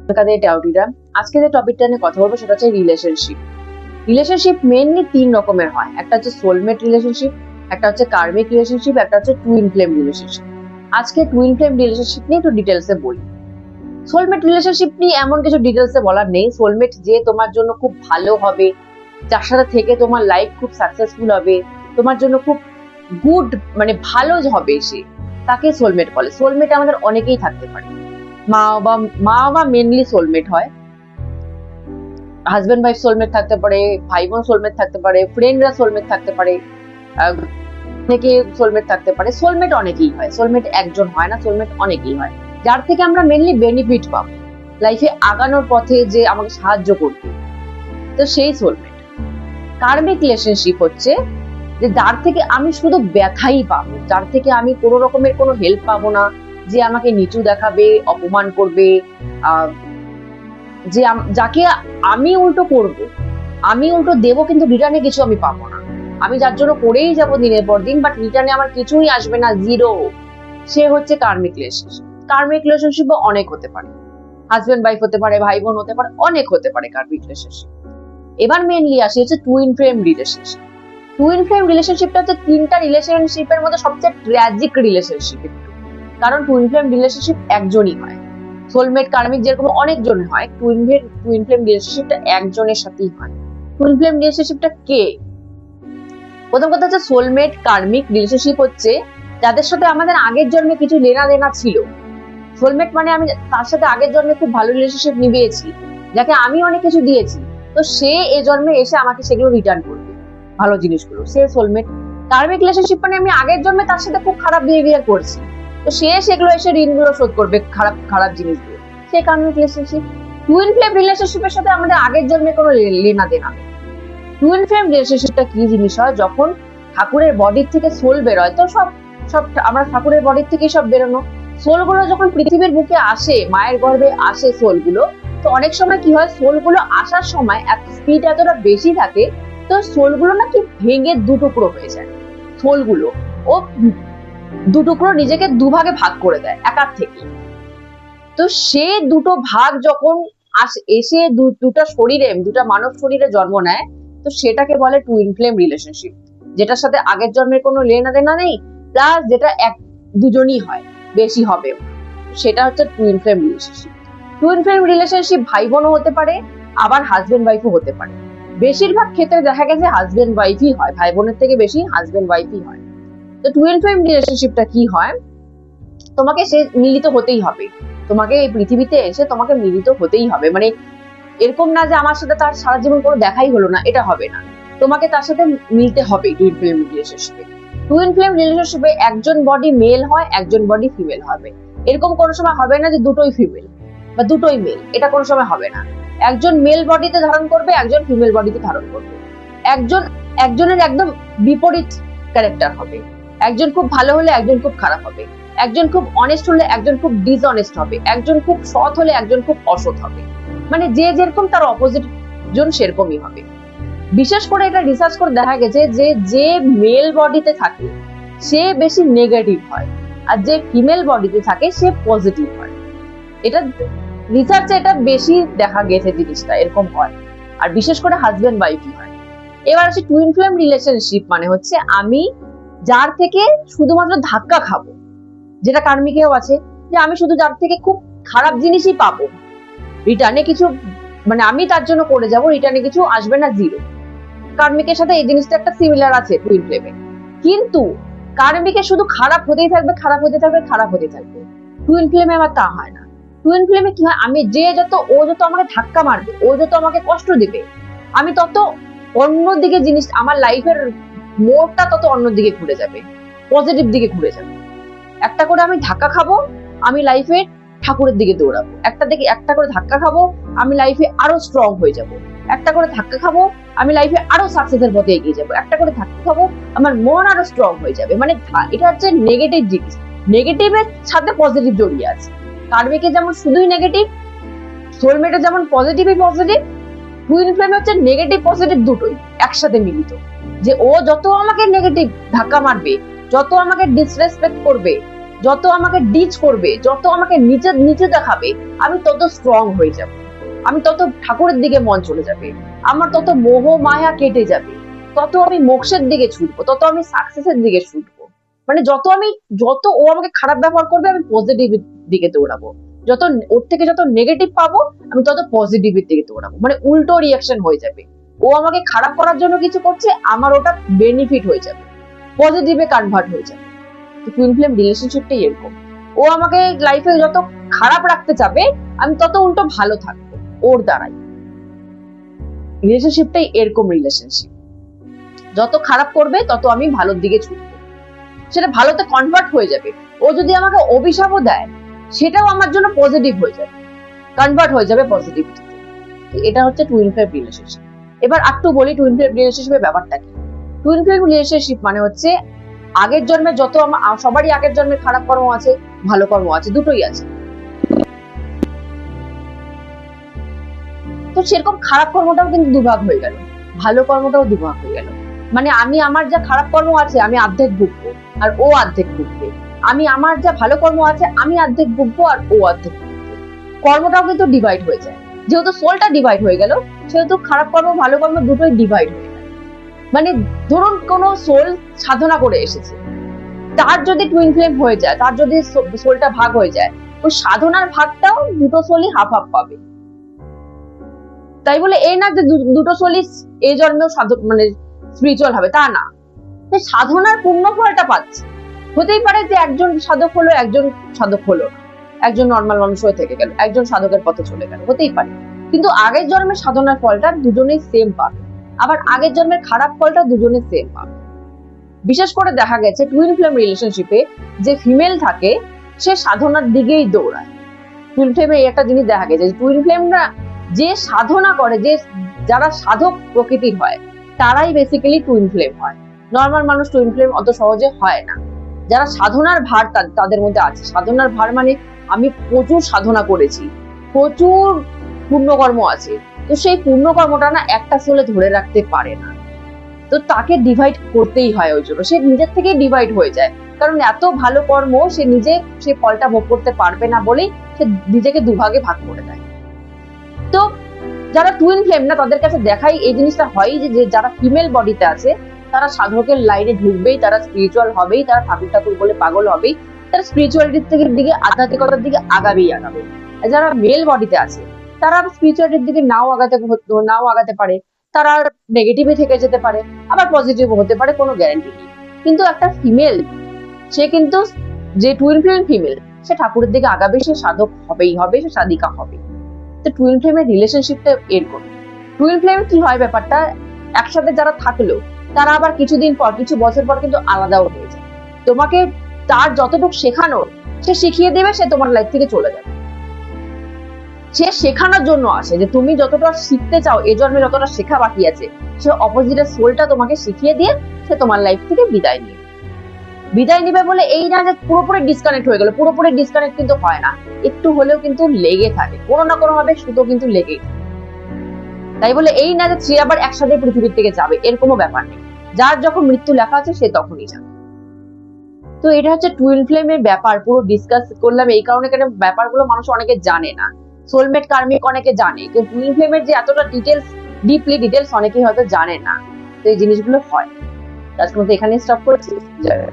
আজকে যে টপিকটা নিয়ে কথা বলবো সেটা হচ্ছে রিলেশনশিপ মেইনলি 3 রকমের হয়। একটা হচ্ছে সোলমেট রিলেশনশিপ, একটা হচ্ছে কার্মিক রিলেশনশিপ, একটা হচ্ছে টুইন ফ্লেম রিলেশনশিপ। আজকে টুইন ফ্লেম রিলেশনশিপ নিয়ে একটু ডিটেলসে বলি। সোলমেট রিলেশনশিপ নিয়ে এমন কিছু ডিটেলসে বলার নেই। সোলমেট যে তোমার জন্য খুব ভালো হবে, যার সাথে থেকে তোমার লাইফ খুব সাকসেসফুল হবে, তোমার জন্য খুব গুড মানে ভালো হবে, সে তাকে সোলমেট বলে। সোলমেট আমাদের অনেকেই থাকতে পারে। মা বাবা মেনলি সোলমেট হয়, হাজবেন্ড ওয়াইফ সোলমেট থাকতে পারে, ভাই বোন সোলমেট থাকতে পারে, ফ্রেন্ডরা সোলমেট থাকতে পারে, অনেকে সোলমেট থাকতে পারে। সোলমেট অনেকেই হয়, সোলমেট একজন হয় না, সোলমেট অনেকেই হয়, যার থেকে আমরা মেনলি বেনিফিট পাবো লাইফে আগানোর পথে, যে আমাকে সাহায্য করবে, তো সেই সোলমেট। কার্মিক রিলেশনশিপ হচ্ছে যে যার থেকে আমি শুধু ব্যথাই পাবো, যার থেকে আমি কোনো রকমের কোনো হেল্প পাবো না, যে আমাকে নিচু দেখাবে, অপমান করবে, যে যাকে আমি উল্টো করব, আমি উল্টো দেবো, কিন্তু রিটার্নে কিছু আমি পাবো না। আমি যার জন্য করেই যাবো দিনের পর দিন, বাট রিটার্নে আমার কিছুই আসবে না, জিরো। সে হচ্ছে কার্মিক রিলেশনশিপ। কার্মিক রিলেশনশিপ অনেক হতে পারে, হাজবেন্ড ওয়াইফ হতে পারে, ভাই বোন হতে পারে, অনেক হতে পারে কার্মিক রিলেশনশিপ। এবার মেনলি আসে হচ্ছে twin flame relationship. Twin flame রিলেশনশিপটা হচ্ছে তিনটা রিলেশনশিপের মধ্যে সবচেয়ে ট্র্যাজিক রিলেশনশিপ, কারণ টুইন ফ্লেম রিলেশনশিপ একজনই হয়। সোলমেট কার্মিক যেরকম অনেকজন হয়, টুইন ফ্লেম রিলেশনশিপটা একজনের সাথেই হয়। টুইন ফ্লেম রিলেশনশিপটা কে? প্রথম কথা হচ্ছে সোলমেট কার্মিক রিলেশনশিপ হচ্ছে যাদের সাথে আমাদের আগের জন্মে কিছু লেনা দেনা ছিল। সোলমেট মানে আমি তার সাথে আগের জন্মে খুব ভালো রিলেশনশিপ নিবেছি, যাকে আমি অনেক কিছু দিয়েছি, তো সে এ জন্মে এসে আমাকে সেগুলো রিটার্ন করবে, ভালো জিনিসগুলো, সে সোলমেট। কার্মিক রিলেশনশিপ মানে আমি আগের জন্মে তার সাথে খুব খারাপ বিহেভিয়ার করছি, তো সে সেগুলো এসে ঋণগুলো শোধ করবে, খারাপ খারাপ জিনিসগুলো, সে কার্মিক রিলেশনশিপ। টুইন ফ্লেম রিলেশনশিপের সাথে আমাদের আগের জন্মে কোনো লেনা দেনা নেই। টুইন ফ্লেম রিলেশনশিপটা কি জিনিস হয়? যখন ঠাকুরের বডির থেকে সোল বেরোয়, তো সব আমরা ঠাকুরের বডির থেকেই সব বেরোনো, সোলগুলো যখন পৃথিবীর বুকে আসে, মায়ের গর্ভে আসে সোলগুলো, তো অনেক সময় কি হয়, সোলগুলো আসার সময় স্পিড এতটা বেশি থাকে, তো সোলগুলো না কি ভেঙে দুটুকরো হয়ে যায়। সোলগুলো ও দুটুকরো নিজেকে দুভাগে ভাগ করে দেয় একার থেকে। তো সে দুটো ভাগ যখন এসে দুটা শরীরে, দুটা মানব শরীরে জন্ম নেয়, তো সেটাকে বলে টুইন ফ্লেম রিলেশনশিপ, যেটার সাথে আগের জন্মের কোনো লেনা দেনা নেই, প্লাস যেটা দুজনই হয়, বেশি হবে, সেটা হচ্ছে twin flame relationship. Twin flame relationship ভাই বোনও হতে পারে, আবার হাজবেন্ড ওয়াইফও হতে পারে। বেশিরভাগ ক্ষেত্রে দেখা গেছে হাজবেন্ড ওয়াইফই হয়, ভাই বোনের থেকে বেশি হাজবেন্ড ওয়াইফই হয়। তো টুইন ফ্লেম রিলেশনশিপটা কি হয়? তোমাকে সে মিলিত হতেই হবে, তোমাকে এই পৃথিবীতে এসে তোমাকে মিলিত হতেই হবে। মানে এরকম না যে আমার সাথে তার সারা জীবন কোনো দেখাই হলো না, এটা হবে না, তোমাকে তার সাথে মিলতে হবে টুইন ফ্লেম রিলেশনশিপে। টুইন ফ্লেম রিলেশনশিপে একজন বডি মেল হয়, একজন বডি ফিমেল হবে। এরকম কোনো সময় হবে না যে দুটোই ফিমেল বা দুটোই মেল, এটা কোনো সময় হবে না। একজন মেল বডিতে ধারণ করবে, একজন ফিমেল বডিতে ধারণ করবে। একজনের একদম বিপরীত ক্যারেক্টার হবে। একজন খুব ভালো হলে একজন খুব খারাপ হবে, একজন খুব অনেস্ট হলে একজন খুব ডিসঅনেস্ট হবে, একজন খুব সৎ হলে একজন খুব অসৎ হবে। মানে যে যেরকম তার অপোজিট জন সেরকমই হবে। বিশেষ করে এটা রিসার্চ করে দেখা গেছে যে মেল বডিতে থাকে সে বেশি নেগেটিভ হয়, আর যে ফিমেল বডিতে থাকে সে পজিটিভ হয়। এটা রিসার্চে এটা বেশি দেখা গেছে, জিনিসটা এরকম হয়, আর বিশেষ করে হাজবেন্ড ওয়াইফই হয়। এবার আসে টুইন ফ্লেম রিলেশনশিপ, মানে হচ্ছে আমি যার থেকে শুধুমাত্র ধাক্কা খাবো, যেটা কার্মিকেও আছে, যে আমি শুধু যার থেকে খুব খারাপ জিনিসই পাবো, রিটার্নে কিছু মানে আমি তার জন্য করে যাব, রিটার্নে কিছু আসবে না, জিরো। কার্মিকের সাথে এই জিনিসটা একটা সিমিলার আছে টুইন ফ্লেমে, কিন্তু কার্মিকে শুধু খারাপ হতেই থাকবে, খারাপ হতে থাকবে, খারাপ হতে থাকবে। টুইন ফ্লেমে আবার তা হয় না। টুইন ফ্লেমে কি হয়, আমি ও যত আমাকে ধাক্কা মারবে, ও যত আমাকে কষ্ট দিবে, আমি তত অন্যদিকে জিনিস, আমার লাইফের মোড়টা তত অন্যদিকে ঘুরে যাবে, পজিটিভ দিকে ঘুরে যাবে। একটা করে আমি ধাক্কা খাবো, আমি লাইফে ঠাকুরের দিকে দৌড়াবো। একটা করে ধাক্কা খাবো, আমি লাইফে আরো স্ট্রং হয়ে যাব। একটা করে ধাক্কা খাবো, আমি লাইফে আরো সাকসেসের পথে এগিয়ে যাবো। একটা করে ধাক্কা খাবো, আমার মন আরো স্ট্রং হয়ে যাবে। মানে এটা হচ্ছে নেগেটিভ জিনিস, নেগেটিভের সাথে পজিটিভ জড়িয়ে আছে। কার্মিকে যেমন শুধুই নেগেটিভ, সোলমেটে যেমন পজিটিভই পজিটিভ, টুইন ফ্লেমে হচ্ছে নেগেটিভ পজিটিভ দুটোই একসাথে মিলিত। যে ও যত আমাকে নেগেটিভ ধাক্কা মারবে, যত আমাকে ডিসরেসপেক্ট করবে, যত আমাকে ডিচ করবে, যত আমাকে নিচে নিচে দেখাবে, আমি তত স্ট্রং হয়ে যাব, আমি তত ঠাকুরের দিকে মন চলে যাবে, আমার তত মোহ মায়া কেটে যাবে, তত আমি মোক্ষের দিকে ছুটবো, তত আমি সাকসেসের দিকে ছুটবো। মানে যত ও আমাকে খারাপ ব্যবহার করবে, আমি পজিটিভ দিকে দৌড়াবো। যত ওর থেকে যত নেগেটিভ পাবো, আমি তত পজিটিভের দিকে দৌড়াবো। মানে উল্টো রিয়াকশন হয়ে যাবে। ও আমাকে খারাপ করার জন্য কিছু করছে, আমার ওটা বেনিফিট হয়ে যাবে, পজিটিভে কনভার্ট হয়ে যাবে। টুইন ফ্লেম রিলেশনশিপটাই এরকম। ও আমাকে লাইফে যত খারাপ রাখতে চাবে, আমি তত উল্টো ভালো থাকবো ওর দ্বারাই। রিলেশনশিপটাই এরকম রিলেশনশিপ। যত খারাপ করবে, তত আমি ভালোর দিকে ছুটবো, সেটা ভালোতে কনভার্ট হয়ে যাবে। ও যদি আমাকে অভিশাপও দেয়, সেটাও আমার জন্য পজিটিভ হয়ে যাবে, কনভার্ট হয়ে যাবে পজিটিভ। এটা হচ্ছে টুইন ফ্লেম রিলেশনশিপ। এবার একটু বলি টুইন ফ্লেম রিলেশনশিপের ব্যাপারটা কি। টুইন ফ্লেম রিলেশনশিপ মানে হচ্ছে আগের জন্মে যত সবারই আগের জন্মে খারাপ কর্ম আছে, ভালো কর্ম আছে, দুটোই আছে। তো সেরকম খারাপ কর্মটাও কিন্তু দুভাগ হয়ে গেল, ভালো কর্মটাও দুভাগ হয়ে গেল। মানে আমি আমার যা খারাপ কর্ম আছে, আমি অর্ধেক ভুগবো আর ও অর্ধেক ভুগবে। আমি আমার যা ভালো কর্ম আছে, আমি অর্ধেক ভুগবো আর ও অর্ধেক ভুগবে। কর্মটাও কিন্তু ডিভাইড হয়ে যায়। যেহেতু সোলটা ডিভাইড হয়ে গেল, সেহেতু খারাপ কর্ম ভালো কর্ম দুটোই ডিভাইড হয়ে গেল। মানে ধরুন কোন সোল সাধনা করে এসেছে, তার যদি টুইন ফ্লেম হয়ে যায়, তার যদি সোলটা ভাগ হয়ে যায়, ওই সাধনার ভাগটাও দুটো সোলই হাফ হাফ পাবে। তাই বলে এই না যে দুটো সোলই এই জন্মেও মানে স্পিরিচুয়াল হবে, তা না। সাধনার পূর্ণ ফলটা পাচ্ছে। হতেই পারে যে একজন সাধক হলো, একজন সাধক হলো না, একজন নর্মাল মানুষ হয়ে থেকে গেল, একজন সাধকের পথে চলে গেল, হতেই পারে। কিন্তু আগের জন্মের সাধনার ফলটা দুজনেই সেম পাবে, আবার আগের জন্মের খারাপ ফলটা দুজনে সেম পাবে। বিশেষ করে দেখা গেছে টুইন ফ্লেম রিলেশনশিপে যে ফিমেল থাকে, সে সাধনার দিকেই দৌড়ায়। টুইন ফ্লেমে একটা জিনিস দেখা গেছে, টুইন ফ্লেমরা যে সাধনা করে, যে যারা সাধক প্রকৃতির হয়, তারাই বেসিক্যালি টুইন ফ্লেম হয়। নর্মাল মানুষ টুইন ফ্লেম অত সহজে হয় না। যারা সাধনার ভার তাদের মধ্যে আছে। সাধনার ভার মানে আমি প্রচুর সাধনা করেছি, প্রচুর পুণ্যকর্ম আছে, তো সেই পুণ্যকর্মটা না একটা সোলে ধরে রাখতে পারে না, তো তাকে ডিভাইড করতেই হয়। ওই জন্য সে নিজের থেকেই ডিভাইড হয়ে যায়, কারণ এত ভালো কর্ম সে নিজে সে ফলটা ভোগ করতে পারবে না বলেই সে নিজেকে দুভাগে ভাগ করে দেয়। তো যারা টুইন ফ্লেম না, তাদের কাছে দেখাই এই জিনিসটা হয় যে যারা ফিমেল বডিতে আছে, তারা সাধকের লাইনে ঢুকবেই, তারা স্পিরিচুয়াল হবেই, তারা ঠাকুর ঠাকুর বলে পাগল হবেই, তারা স্পিরিচুয়ালিটির দিকে, আধ্যাত্মিকতার দিকে আগাবেই আগাবে। যারা মেল বডিতে আছে, তারা স্পিরিচুয়ালিটির দিকে নাও আগাতে পারে, তারা নেগেটিভে থেকে যেতে পারে, আবার পজিটিভ হতে পারে, কোনো গ্যারান্টি নেই। কিন্তু একটা ফিমেল, সে কিন্তু যে টুইন ফ্লেম ফিমেল, সে ঠাকুরের দিকে আগাবে, সে সাধক হবেই হবে, সে সাধিকা হবে। তো টুইন ফ্লেমের রিলেশনশিপটা এরকম। টুইন ফ্লেম কি হয় ব্যাপারটা, একসাথে যারা থাকলো, তারা আবার কিছুদিন পর, কিছু বছর পর কিন্তু আলাদাও হয়ে যায়। তোমাকে তার যতটুকু শেখানোর, সে শিখিয়ে দেবে, সে তোমার লাইফ থেকে চলে যাবে। সে শেখানোর জন্য আসে, যে তুমি যতটা শিখতে চাও, এ জন্মে যতটা শেখা বাকি আছে, সে অপোজিটের সোলটা তোমাকে শিখিয়ে দিয়ে সে তোমার লাইফ থেকে বিদায় নিবে বলে এই না যে পুরোপুরি ডিসকানেক্ট হয়ে গেল। পুরোপুরি ডিসকানেক্ট কিন্তু হয় না, একটু হলেও কিন্তু লেগে থাকে, কোনো না কোনো ভাবে সুতো কিন্তু লেগেই থাকে। তাই বলে এই না যে সে আবার একসাথে পৃথিবীর থেকে যাবে, এরকমও ব্যাপার নেই। যার যখন মৃত্যু লেখা আছে, সে তখনই যাবে। তো এটা হচ্ছে টুইন ফ্লেমের ব্যাপার। পুরো ডিসকাস করলাম এই কারণে, কেন ব্যাপারগুলো মানুষ অনেকে জানে না। সোলমেট কার্মিক অনেকে জানে, কিন্তু টুইন ফ্লেমের যে এতটা ডিপলি ডিটেলস অনেকেই হয়তো জানে না। তো এই জিনিসগুলো হয়। আজকের মতো এখানে স্টপ করছি। জয়।